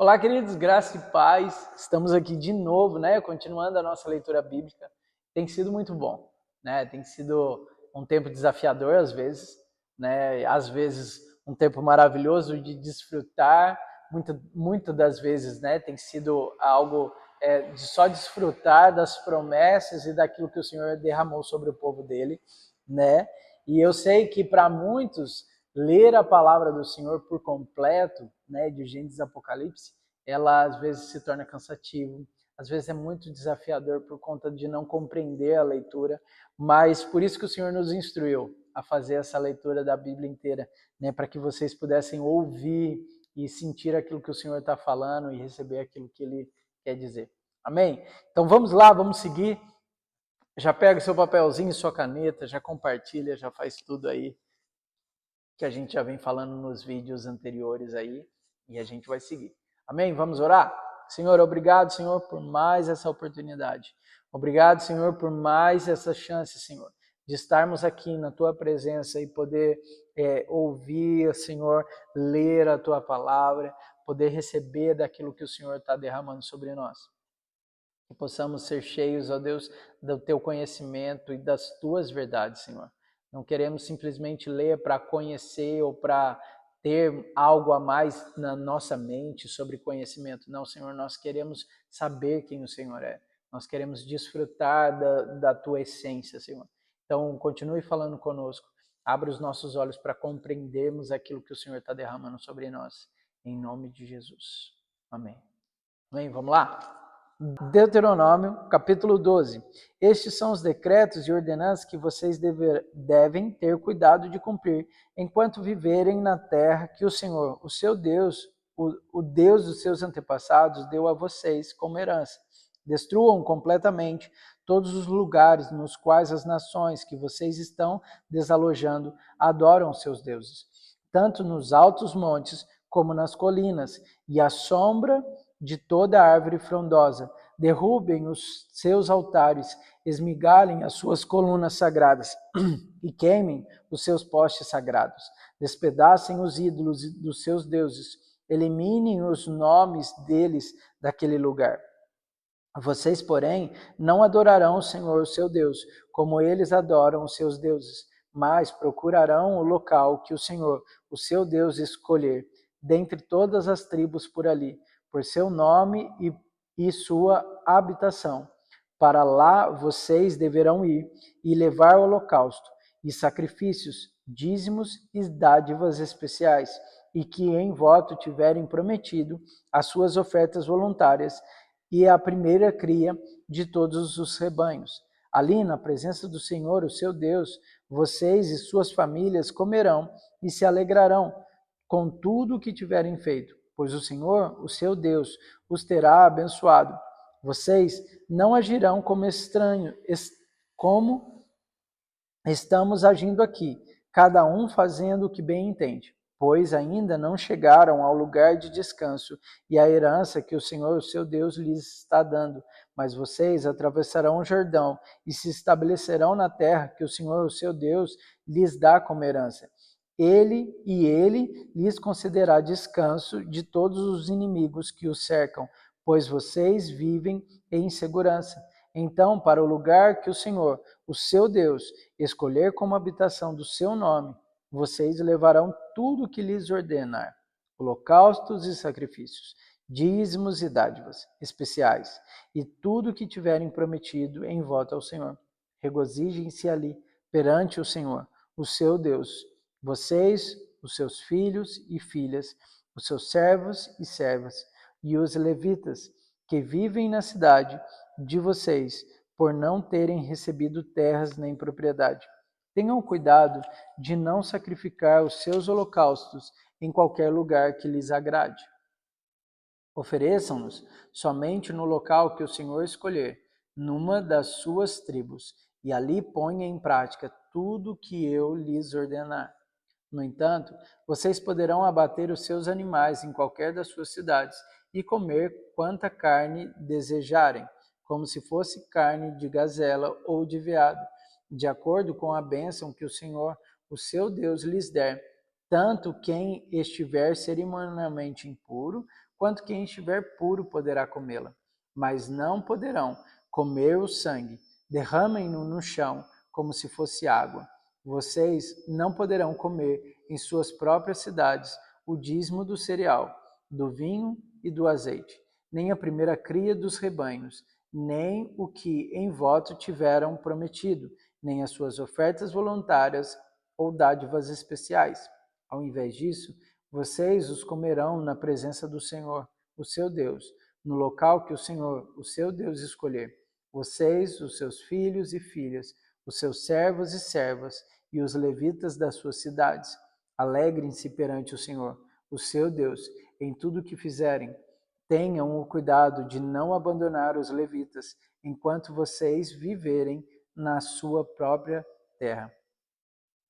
Olá, queridos, graça e paz. Estamos aqui de novo, continuando a nossa leitura bíblica. Tem sido muito bom, Tem sido um tempo desafiador às vezes, Às vezes um tempo maravilhoso de desfrutar. Muitas das vezes, Tem sido algo de só desfrutar das promessas e daquilo que o Senhor derramou sobre o povo dele, E eu sei que para muitos ler a palavra do Senhor por completo, de Gênesis a Apocalipse, ela às vezes se torna cansativo, às vezes é muito desafiador por conta de não compreender a leitura, mas por isso que o Senhor nos instruiu a fazer essa leitura da Bíblia inteira, para que vocês pudessem ouvir e sentir aquilo que o Senhor está falando e receber aquilo que Ele quer dizer. Amém? Então vamos lá, vamos seguir. Já pega seu papelzinho e sua caneta, já compartilha, já faz tudo aí que a gente já vem falando nos vídeos anteriores aí, e a gente vai seguir. Amém? Vamos orar? Senhor, obrigado, Senhor, por mais essa oportunidade. Obrigado, Senhor, por mais essa chance, Senhor, de estarmos aqui na Tua presença e poder ouvir, Senhor, ler a Tua palavra, poder receber daquilo que o Senhor está derramando sobre nós. Que possamos ser cheios, ó Deus, do Teu conhecimento e das Tuas verdades, Senhor. Não queremos simplesmente ler para conhecer ou para ter algo a mais na nossa mente sobre conhecimento. Não, Senhor, nós queremos saber quem o Senhor é. Nós queremos desfrutar da Tua essência, Senhor. Então, continue falando conosco. Abra os nossos olhos para compreendermos aquilo que o Senhor está derramando sobre nós. Em nome de Jesus. Amém. Amém? Vamos lá? Deuteronômio, capítulo 12. Estes são os decretos e ordenanças que vocês devem ter cuidado de cumprir, enquanto viverem na terra que o Senhor, o seu Deus, o Deus dos seus antepassados, deu a vocês como herança. Destruam completamente todos os lugares nos quais as nações que vocês estão desalojando adoram seus deuses, tanto nos altos montes como nas colinas, e à sombra de toda árvore frondosa. Derrubem os seus altares, esmigalhem as suas colunas sagradas e queimem os seus postes sagrados. Despedacem os ídolos dos seus deuses, eliminem os nomes deles daquele lugar. Vocês, porém, não adorarão o Senhor, o seu Deus, como eles adoram os seus deuses, mas procurarão o local que o Senhor, o seu Deus, escolher, dentre todas as tribos por ali, por seu nome e sua habitação. Para lá vocês deverão ir e levar holocausto e sacrifícios, dízimos e dádivas especiais, e que em voto tiverem prometido as suas ofertas voluntárias e a primeira cria de todos os rebanhos. Ali, na presença do Senhor, o seu Deus, vocês e suas famílias comerão e se alegrarão com tudo o que tiverem feito, pois o Senhor, o seu Deus, os terá abençoado. Vocês não agirão como estranhos, como estamos agindo aqui, cada um fazendo o que bem entende, pois ainda não chegaram ao lugar de descanso e à herança que o Senhor, o seu Deus, lhes está dando. Mas vocês atravessarão o Jordão e se estabelecerão na terra que o Senhor, o seu Deus, lhes dá como herança. Ele lhes concederá descanso de todos os inimigos que os cercam, pois vocês vivem em segurança. Então, para o lugar que o Senhor, o seu Deus, escolher como habitação do seu nome, vocês levarão tudo o que lhes ordenar, holocaustos e sacrifícios, dízimos e dádivas especiais, e tudo o que tiverem prometido em voto ao Senhor. Regozijem-se ali perante o Senhor, o seu Deus, vocês, os seus filhos e filhas, os seus servos e servas, e os levitas que vivem na cidade de vocês, por não terem recebido terras nem propriedade. Tenham cuidado de não sacrificar os seus holocaustos em qualquer lugar que lhes agrade. Ofereçam-nos somente no local que o Senhor escolher, numa das suas tribos, e ali ponha em prática tudo o que eu lhes ordenar. No entanto, vocês poderão abater os seus animais em qualquer das suas cidades e comer quanta carne desejarem, como se fosse carne de gazela ou de veado, de acordo com a bênção que o Senhor, o seu Deus, lhes der, tanto quem estiver cerimonialmente impuro, quanto quem estiver puro poderá comê-la. Mas não poderão comer o sangue. Derramem-no no chão, como se fosse água. Vocês não poderão comer em suas próprias cidades o dízimo do cereal, do vinho e do azeite, nem a primeira cria dos rebanhos, nem o que em voto tiveram prometido, nem as suas ofertas voluntárias ou dádivas especiais. Ao invés disso, vocês os comerão na presença do Senhor, o seu Deus, no local que o Senhor, o seu Deus, escolher. Vocês, os seus filhos e filhas, os seus servos e servas e os levitas das suas cidades. Alegrem-se perante o Senhor, o seu Deus, em tudo o que fizerem. Tenham o cuidado de não abandonar os levitas enquanto vocês viverem na sua própria terra.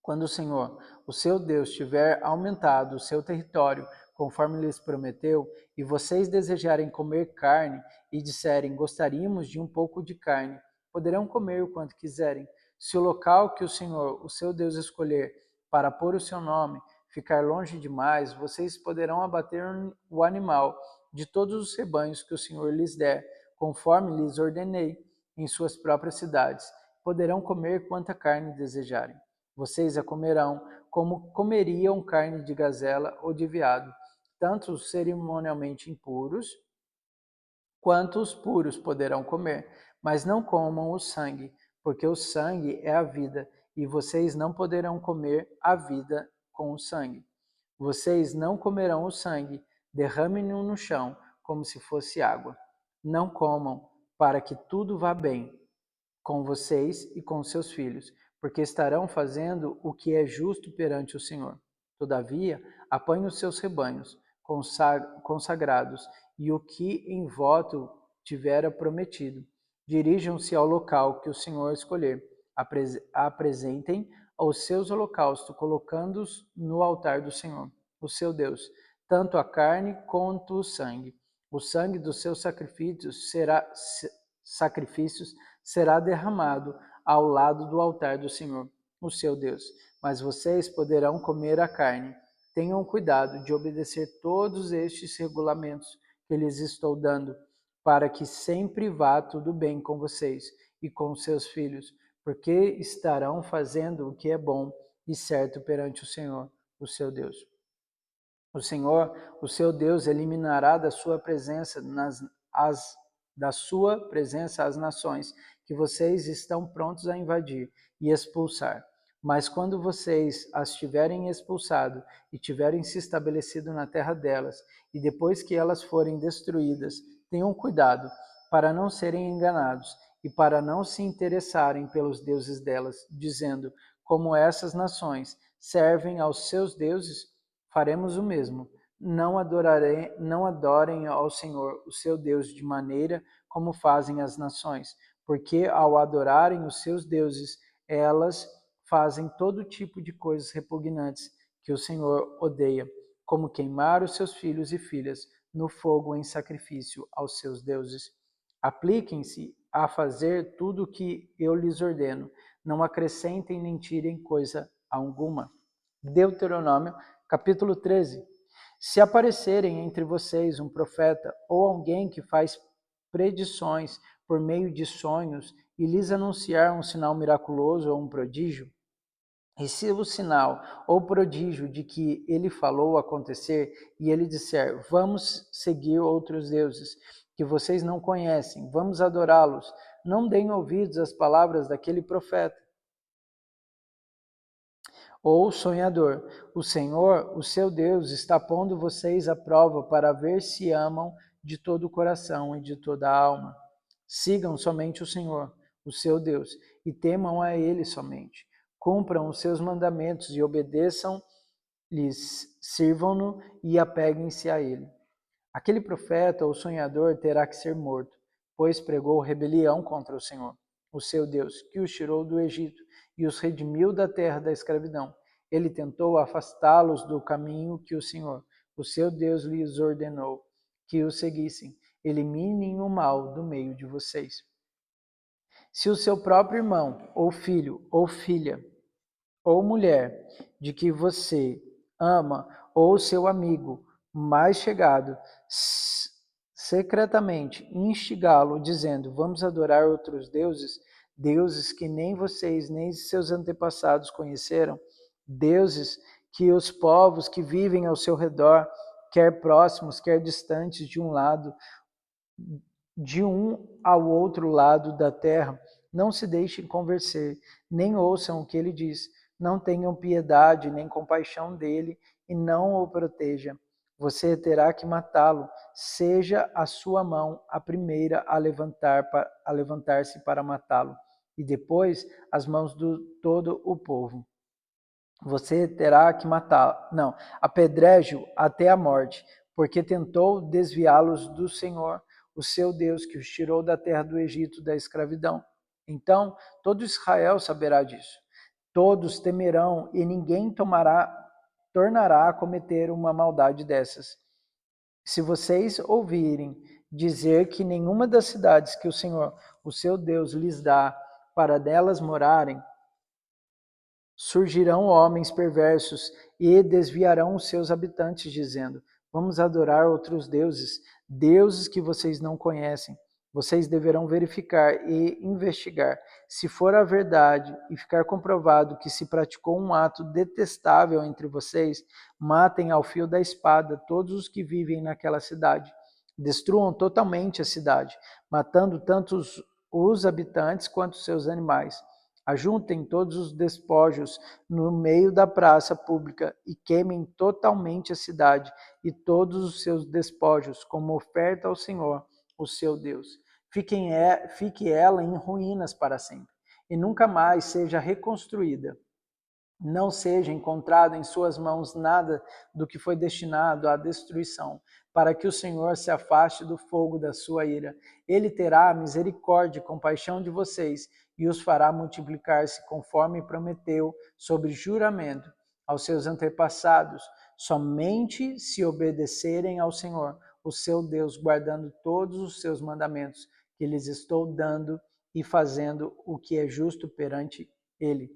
Quando o Senhor, o seu Deus, tiver aumentado o seu território, conforme lhes prometeu, e vocês desejarem comer carne e disserem, gostaríamos de um pouco de carne, poderão comer o quanto quiserem. Se o local que o Senhor, o seu Deus, escolher para pôr o seu nome ficar longe demais, vocês poderão abater o animal de todos os rebanhos que o Senhor lhes der, conforme lhes ordenei, em suas próprias cidades. Poderão comer quanta carne desejarem. Vocês a comerão como comeriam carne de gazela ou de veado, tanto os cerimonialmente impuros quanto os puros poderão comer, mas não comam o sangue, porque o sangue é a vida, e vocês não poderão comer a vida com o sangue. Vocês não comerão o sangue, derramem-no no chão, como se fosse água. Não comam, para que tudo vá bem com vocês e com seus filhos, porque estarão fazendo o que é justo perante o Senhor. Todavia, apanhe os seus rebanhos consagrados e o que em voto tivera prometido. Dirijam-se ao local que o Senhor escolher. Apresentem os seus holocaustos, colocando-os no altar do Senhor, o seu Deus, tanto a carne quanto o sangue. O sangue dos seus sacrifícios será derramado ao lado do altar do Senhor, o seu Deus. Mas vocês poderão comer a carne. Tenham cuidado de obedecer todos estes regulamentos que lhes estou dando, para que sempre vá tudo bem com vocês e com seus filhos, porque estarão fazendo o que é bom e certo perante o Senhor, o seu Deus. O Senhor, o seu Deus, eliminará da sua presença as nações que vocês estão prontos a invadir e expulsar. Mas quando vocês as tiverem expulsado e tiverem se estabelecido na terra delas, e depois que elas forem destruídas, tenham cuidado para não serem enganados e para não se interessarem pelos deuses delas, dizendo, como essas nações servem aos seus deuses, faremos o mesmo. Não adorem ao Senhor, o seu Deus, de maneira como fazem as nações, porque ao adorarem os seus deuses, elas fazem todo tipo de coisas repugnantes que o Senhor odeia, como queimar os seus filhos e filhas no fogo em sacrifício aos seus deuses. Apliquem-se a fazer tudo o que eu lhes ordeno, não acrescentem nem tirem coisa alguma. Deuteronômio, capítulo 13. Se aparecerem entre vocês um profeta ou alguém que faz predições por meio de sonhos e lhes anunciar um sinal miraculoso ou um prodígio, e se o sinal ou prodígio de que ele falou acontecer, e ele disser, vamos seguir outros deuses que vocês não conhecem, vamos adorá-los, não deem ouvidos às palavras daquele profeta ou sonhador. O Senhor, o seu Deus, está pondo vocês à prova para ver se amam de todo o coração e de toda a alma. Sigam somente o Senhor, o seu Deus, e temam a Ele somente. Cumpram os seus mandamentos e obedeçam-lhes, sirvam-no e apeguem-se a Ele. Aquele profeta ou sonhador terá que ser morto, pois pregou rebelião contra o Senhor, o seu Deus, que os tirou do Egito e os redimiu da terra da escravidão. Ele tentou afastá-los do caminho que o Senhor, o seu Deus, lhes ordenou que o seguissem. Eliminem o mal do meio de vocês. Se o seu próprio irmão, ou filho, ou filha, ou mulher, de que você ama, ou seu amigo, mais chegado, secretamente instigá-lo, dizendo: vamos adorar outros deuses, deuses que nem vocês nem seus antepassados conheceram, deuses que os povos que vivem ao seu redor, quer próximos, quer distantes de um ao outro lado da terra, não se deixem convencer, nem ouçam o que ele diz, não tenham piedade nem compaixão dele e não o proteja. Você terá que matá-lo, seja a sua mão a primeira a levantar-se para matá-lo, e depois as mãos de todo o povo. Você terá que matá-lo, não, apedreje-o até a morte, porque tentou desviá-los do Senhor, o seu Deus, que os tirou da terra do Egito, da escravidão. Então todo Israel saberá disso. Todos temerão e ninguém tornará a cometer uma maldade dessas. Se vocês ouvirem dizer que nenhuma das cidades que o Senhor, o seu Deus, lhes dá para delas morarem, surgirão homens perversos e desviarão os seus habitantes, dizendo: vamos adorar outros deuses, deuses que vocês não conhecem. Vocês deverão verificar e investigar. Se for a verdade e ficar comprovado que se praticou um ato detestável entre vocês, matem ao fio da espada todos os que vivem naquela cidade. Destruam totalmente a cidade, matando tanto os habitantes quanto os seus animais. Ajuntem todos os despojos no meio da praça pública e queimem totalmente a cidade e todos os seus despojos como oferta ao Senhor, o seu Deus. Fique ela em ruínas para sempre e nunca mais seja reconstruída. Não seja encontrado em suas mãos nada do que foi destinado à destruição, para que o Senhor se afaste do fogo da sua ira. Ele terá misericórdia e compaixão de vocês e os fará multiplicar-se conforme prometeu sob juramento aos seus antepassados, somente se obedecerem ao Senhor, o seu Deus, guardando todos os seus mandamentos que lhes estou dando e fazendo o que é justo perante ele.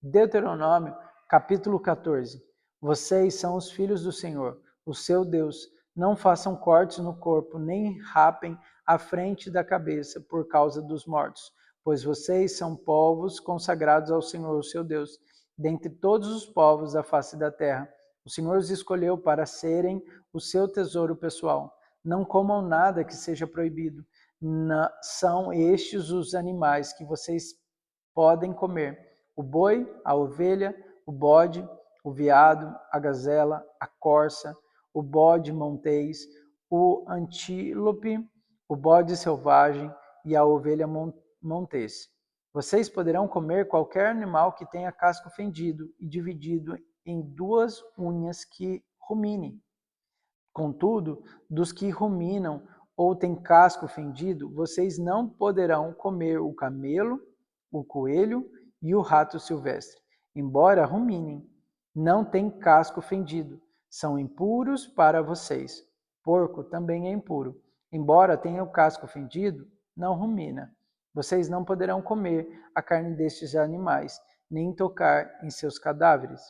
Deuteronômio, capítulo 14. Vocês são os filhos do Senhor, o seu Deus. Não façam cortes no corpo, nem rapem a frente da cabeça por causa dos mortos, pois vocês são povos consagrados ao Senhor, o seu Deus. Dentre todos os povos da face da terra, o Senhor os escolheu para serem o seu tesouro pessoal. Não comam nada que seja proibido. São estes os animais que vocês podem comer: o boi, a ovelha, o bode, o veado, a gazela, a corça, o bode montês, o antílope, o bode selvagem e a ovelha montês. Vocês poderão comer qualquer animal que tenha casco fendido e dividido em duas unhas que rumine. Contudo, dos que ruminam ou têm casco fendido, vocês não poderão comer o camelo, o coelho e o rato silvestre, embora ruminem. Não têm casco fendido, são impuros para vocês. Porco também é impuro, embora tenha o casco fendido, não rumina. Vocês não poderão comer a carne destes animais, nem tocar em seus cadáveres.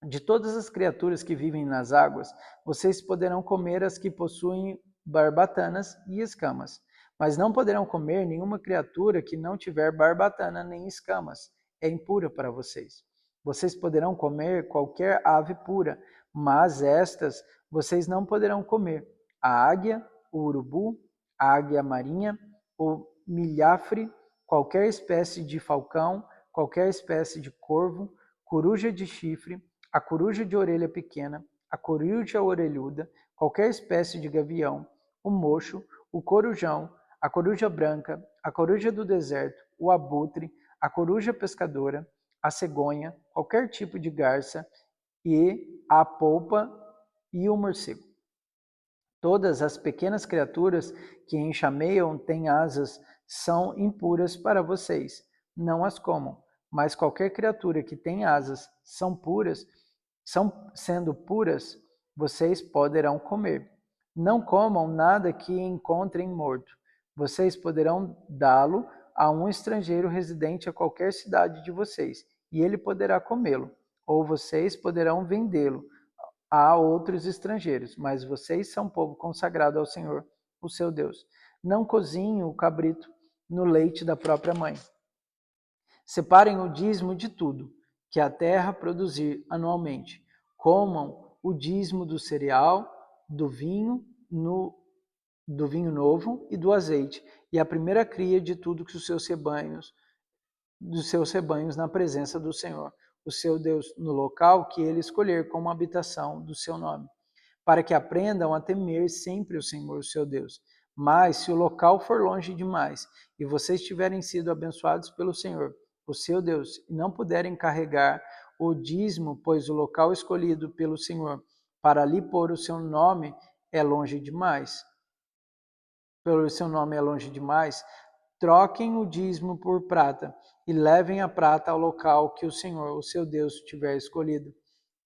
De todas as criaturas que vivem nas águas, vocês poderão comer as que possuem barbatanas e escamas, mas não poderão comer nenhuma criatura que não tiver barbatana nem escamas. É impura para vocês. Vocês poderão comer qualquer ave pura, mas estas vocês não poderão comer: a águia, o urubu, a águia marinha, o milhafre, qualquer espécie de falcão, qualquer espécie de corvo, coruja de chifre, a coruja de orelha pequena, a coruja orelhuda, qualquer espécie de gavião, o mocho, o corujão, a coruja branca, a coruja do deserto, o abutre, a coruja pescadora, a cegonha, qualquer tipo de garça e a polpa e o morcego. Todas as pequenas criaturas que enxameiam têm asas são impuras para vocês. Não as comam, mas qualquer criatura que tem asas sendo puras, vocês poderão comer. Não comam nada que encontrem morto. Vocês poderão dá-lo a um estrangeiro residente a qualquer cidade de vocês, e ele poderá comê-lo, ou vocês poderão vendê-lo a outros estrangeiros, mas vocês são povo consagrado ao Senhor, o seu Deus. Não cozinhem o cabrito no leite da própria mãe. Separem o dízimo de tudo que a terra produzir anualmente. Comam o dízimo do cereal, do vinho novo e do azeite, e a primeira cria de tudo que os seus rebanhos na presença do Senhor, o seu Deus, no local que ele escolher como habitação do seu nome, para que aprendam a temer sempre o Senhor, o seu Deus. Mas se o local for longe demais e vocês tiverem sido abençoados pelo Senhor, o seu Deus, e não puderem carregar o dízimo, pois o local escolhido pelo Senhor para ali pôr o seu nome é longe demais, troquem o dízimo por prata e levem a prata ao local que o Senhor, o seu Deus, tiver escolhido.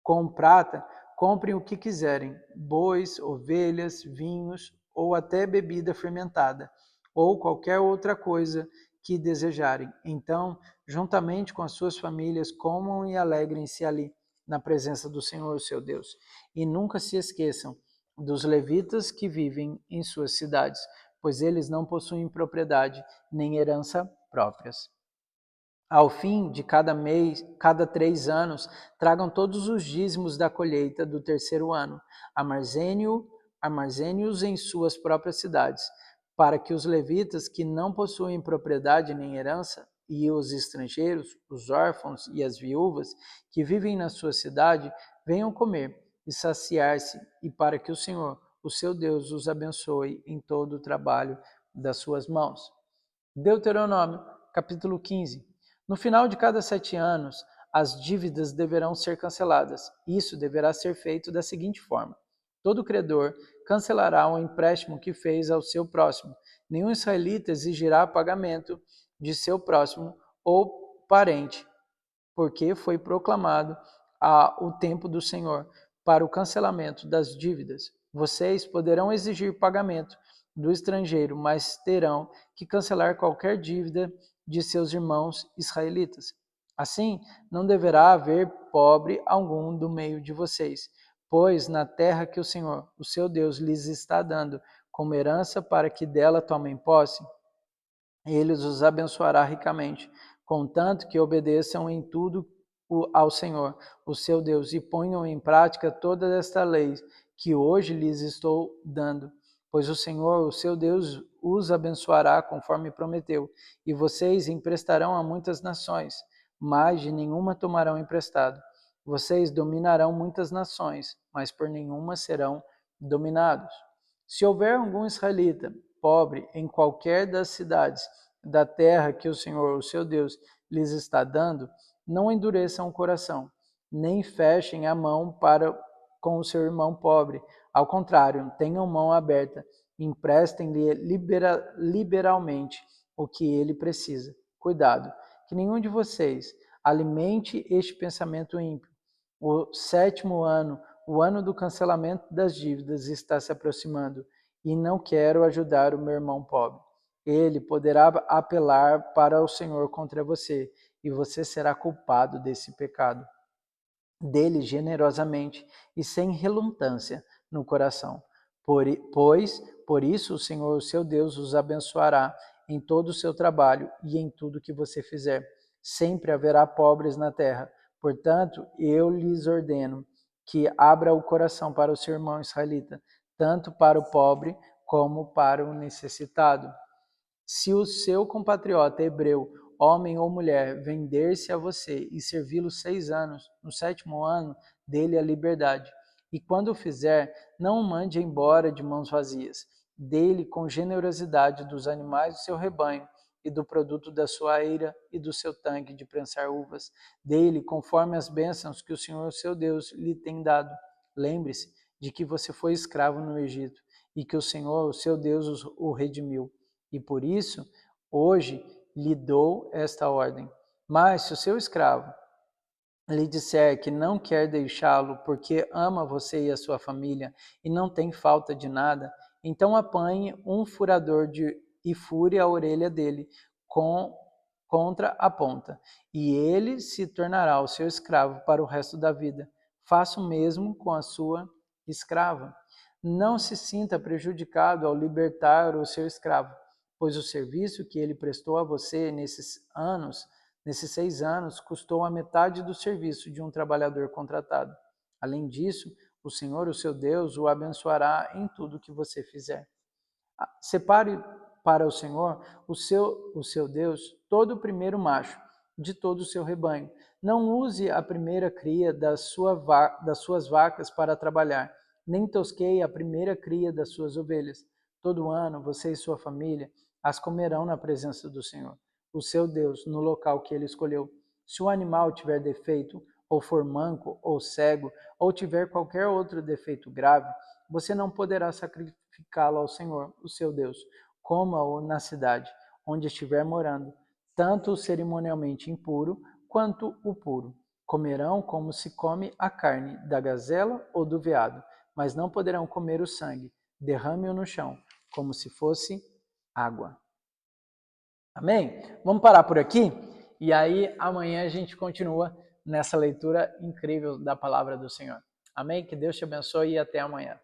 Com prata, comprem o que quiserem, bois, ovelhas, vinhos ou até bebida fermentada, ou qualquer outra coisa que desejarem. Então, juntamente com as suas famílias, comam e alegrem-se ali, na presença do Senhor, seu Deus. E nunca se esqueçam dos levitas que vivem em suas cidades, pois eles não possuem propriedade nem herança próprias. Ao fim de cada 3 anos, tragam todos os dízimos da colheita do terceiro ano, armazene-os em suas próprias cidades, para que os levitas que não possuem propriedade nem herança, e os estrangeiros, os órfãos e as viúvas que vivem na sua cidade, venham comer e saciar-se, e para que o Senhor, o seu Deus, os abençoe em todo o trabalho das suas mãos. Deuteronômio, capítulo 15. No final de cada 7 anos, as dívidas deverão ser canceladas. Isso deverá ser feito da seguinte forma: todo credor cancelará o empréstimo que fez ao seu próximo. Nenhum israelita exigirá pagamento de seu próximo ou parente, porque foi proclamado o tempo do Senhor para o cancelamento das dívidas. Vocês poderão exigir pagamento do estrangeiro, mas terão que cancelar qualquer dívida de seus irmãos israelitas. Assim, não deverá haver pobre algum do meio de vocês, pois na terra que o Senhor, o seu Deus, lhes está dando como herança para que dela tomem posse, ele os abençoará ricamente, contanto que obedeçam em tudo ao Senhor, o seu Deus, e ponham em prática toda esta lei que hoje lhes estou dando. Pois o Senhor, o seu Deus, os abençoará conforme prometeu, e vocês emprestarão a muitas nações, mas de nenhuma tomarão emprestado. Vocês dominarão muitas nações, mas por nenhuma serão dominados. Se houver algum israelita pobre em qualquer das cidades da terra que o Senhor, o seu Deus, lhes está dando, não endureçam o coração, nem fechem a mão para com o seu irmão pobre. Ao contrário, tenham mão aberta, emprestem-lhe liberalmente o que ele precisa. Cuidado, que nenhum de vocês alimente este pensamento ímpio. O 7º ano, o ano do cancelamento das dívidas, está se aproximando, e não quero ajudar o meu irmão pobre. Ele poderá apelar para o Senhor contra você, e você será culpado desse pecado. Dele generosamente e sem relutância no coração. Por isso o Senhor, o seu Deus, os abençoará em todo o seu trabalho e em tudo que você fizer. Sempre haverá pobres na terra. Portanto, eu lhes ordeno que abra o coração para o seu irmão israelita, tanto para o pobre como para o necessitado. Se o seu compatriota hebreu, homem ou mulher, vender-se a você e servi-lo 6 anos, no 7º ano, dê-lhe a liberdade. E quando o fizer, não o mande embora de mãos vazias. Dê-lhe com generosidade dos animais do seu rebanho e do produto da sua eira e do seu tanque de prensar uvas. Dê-lhe conforme as bênçãos que o Senhor, seu Deus, lhe tem dado. Lembre-se de que você foi escravo no Egito e que o Senhor, o seu Deus, o redimiu. E por isso, hoje, lhe dou esta ordem. Mas se o seu escravo lhe disser que não quer deixá-lo porque ama você e a sua família e não tem falta de nada, então apanhe um furador e fure a orelha dele contra a ponta, e ele se tornará o seu escravo para o resto da vida. faça o mesmo com a sua escrava. Não se sinta prejudicado ao libertar o seu escravo, pois o serviço que ele prestou a você nesses 6 anos, custou a metade do serviço de um trabalhador contratado. Além disso, o Senhor, o seu Deus, o abençoará em tudo que você fizer. Separe para o Senhor, o seu Deus, todo o primeiro macho de todo o seu rebanho. Não use a primeira cria das suas vacas para trabalhar, nem tosqueie a primeira cria das suas ovelhas. Todo ano, você e sua família as comerão na presença do Senhor, o seu Deus, no local que ele escolheu. Se o animal tiver defeito, ou for manco, ou cego, ou tiver qualquer outro defeito grave, você não poderá sacrificá-lo ao Senhor, o seu Deus. Coma-o na cidade onde estiver morando, tanto o cerimonialmente impuro quanto o puro. Comerão como se come a carne da gazela ou do veado, mas não poderão comer o sangue. Derrame-o no chão, como se fosse água. Amém? Vamos parar por aqui? E aí amanhã a gente continua nessa leitura incrível da palavra do Senhor. Amém? Que Deus te abençoe e até amanhã.